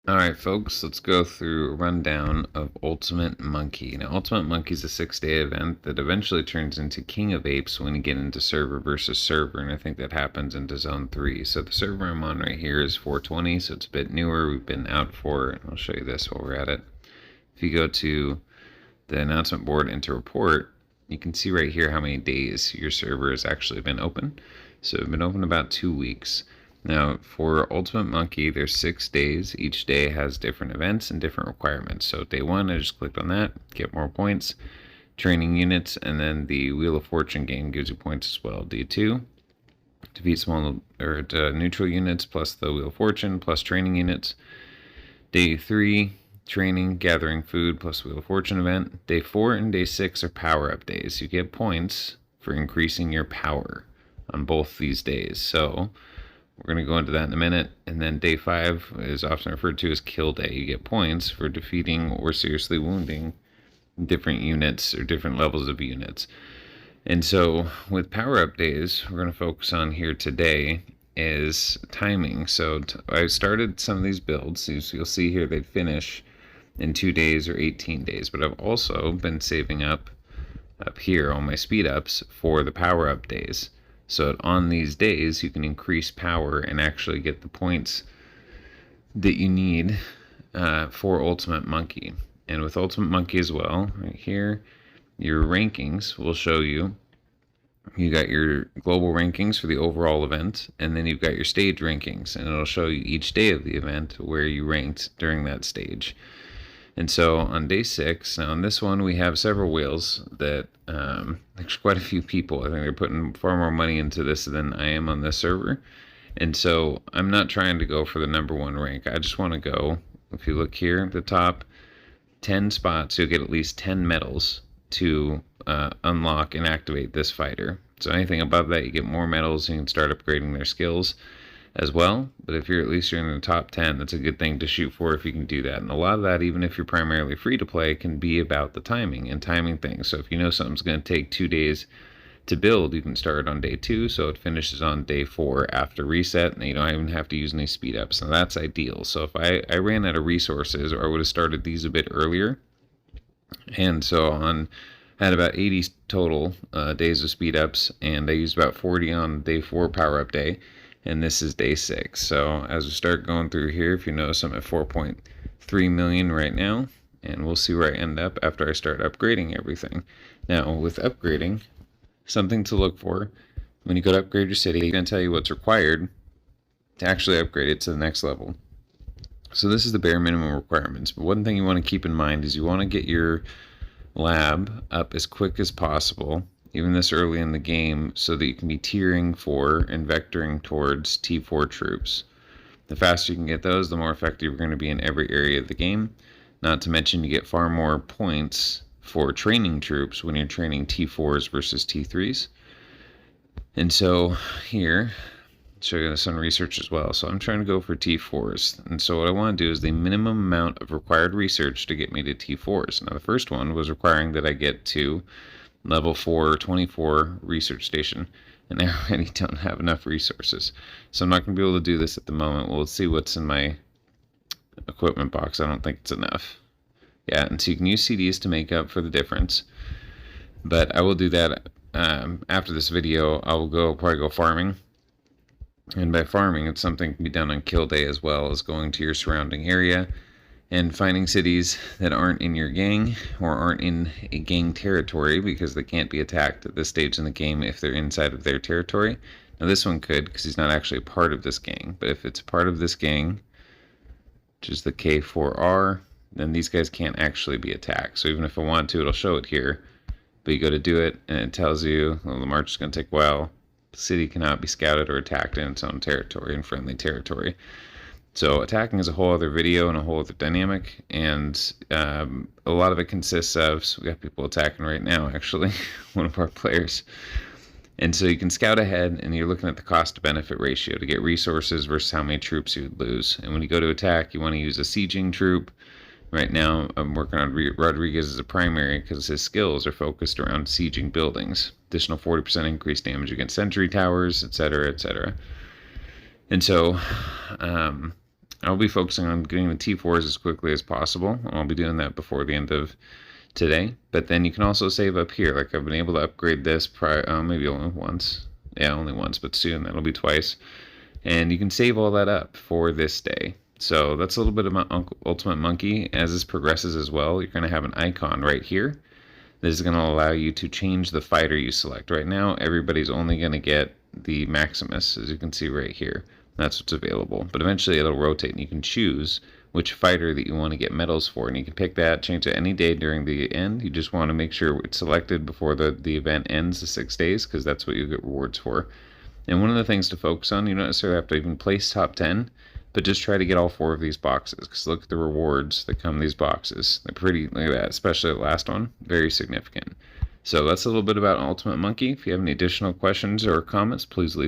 Alright folks, let's go through a rundown of Ultimate Monkey. Now Ultimate Monkey is a 6-day event that eventually turns into King of Apes when you get into server versus server, and I think that happens into Zone 3. So the server I'm on right here is 420, so it's a bit newer. We've been out for it. I'll show you this while we're at it. If you go to the announcement board into report, you can see right here how many days your server has actually been open. So it's been open about 2 weeks. Now, for Ultimate Monkey, there's 6 days. Each day has different events and different requirements. So day 1, I just clicked on that, get more points, training units, and then the Wheel of Fortune game gives you points as well. Day 2, defeat small or neutral units plus the Wheel of Fortune plus training units. Day 3, training, gathering food plus Wheel of Fortune event. Day 4 and day 6 are power-up days. You get points for increasing your power on both these days. So we're going to go into that in a minute. And then day 5 is often referred to as kill day. You get points for defeating or seriously wounding different units or different levels of units. And so with power-up days, we're going to focus on here today is timing. So I started some of these builds. So you'll see here they finish in 2 days or 18 days. But I've also been saving up here all my speed ups for the power-up days. So on these days, you can increase power and actually get the points that you need for Ultimate Monkey. And with Ultimate Monkey as well, right here, your rankings will show you. You got your global rankings for the overall event, and then you've got your stage rankings, and it'll show you each day of the event where you ranked during that stage. And so on day 6, now on this one we have several wheels that there's quite a few people. I think they're putting far more money into this than I am on this server. And so I'm not trying to go for the #1 rank. I just want to go, if you look here at the top, 10 spots, you'll get at least 10 medals to unlock and activate this fighter. So anything above that, you get more medals, and you can start upgrading their skills as well. But if you're in the top 10, that's a good thing to shoot for if you can do that. And a lot of that, even if you're primarily free to play, can be about the timing and timing things. So if you know something's going to take 2 days to build, you can start on day 2, so it finishes on day 4 after reset, and you don't even have to use any speed ups. Now that's ideal. So if I ran out of resources, or I would have started these a bit earlier, and so I had about 80 total days of speed ups, and I used about 40 on day 4 power up day. And this is day 6. So as we start going through here, if you notice, I'm at 4.3 million right now, and we'll see where I end up after I start upgrading everything. Now, with upgrading, something to look for when you go to upgrade your city, it's going to tell you what's required to actually upgrade it to the next level. So this is the bare minimum requirements. But one thing you want to keep in mind is you want to get your lab up as quick as possible, even this early in the game, so that you can be tiering for and vectoring towards T4 troops. The faster you can get those, the more effective you're going to be in every area of the game. Not to mention you get far more points for training troops when you're training T4s versus T3s. And so here, I'll show you this on research as well. So I'm trying to go for T4s. And so what I want to do is the minimum amount of required research to get me to T4s. Now the first one was requiring that I get to level 4 24 research station, and I already don't have enough resources, so I'm not going to be able to do this at the moment. We'll see what's in my equipment box. I don't think it's enough. Yeah, and so you can use CDs to make up for the difference, but I will do that after this video. I will probably go farming, and by farming, it's something that can be done on kill day as well as going to your surrounding area and finding cities that aren't in your gang or aren't in a gang territory, because they can't be attacked at this stage in the game if they're inside of their territory. Now this one could, because he's not actually a part of this gang, but if it's a part of this gang, which is the K4R, then these guys can't actually be attacked. So even if I want to, it'll show it here, but you go to do it and it tells you, well, the march is going to take a while. The city cannot be scouted or attacked in its own territory, in friendly territory. So attacking is a whole other video and a whole other dynamic, and a lot of it consists of, so we got people attacking right now, actually, one of our players. And so you can scout ahead, and you're looking at the cost to benefit ratio to get resources versus how many troops you would lose. And when you go to attack, you want to use a sieging troop. Right now, I'm working on Rodriguez as a primary because his skills are focused around sieging buildings. Additional 40% increased damage against sentry towers, etc., etc. And so I'll be focusing on getting the T4s as quickly as possible. I'll be doing that before the end of today. But then you can also save up here. Like I've been able to upgrade this maybe only once. Yeah, only once, but soon that'll be twice. And you can save all that up for this day. So that's a little bit about Ultimate Monkey. As this progresses as well, you're going to have an icon right here. This is going to allow you to change the fighter you select. Right now, everybody's only going to get the Maximus, as you can see right here. That's what's available. But eventually it'll rotate and you can choose which fighter that you want to get medals for. And you can pick that, change it any day during the end. You just want to make sure it's selected before the event ends, the 6 days, because that's what you get rewards for. And one of the things to focus on, you don't necessarily have to even place top 10, but just try to get all 4 of these boxes, because look at the rewards that come in these boxes. They're pretty, look at that, especially the last one, very significant. So that's a little bit about Ultimate Monkey. If you have any additional questions or comments, please leave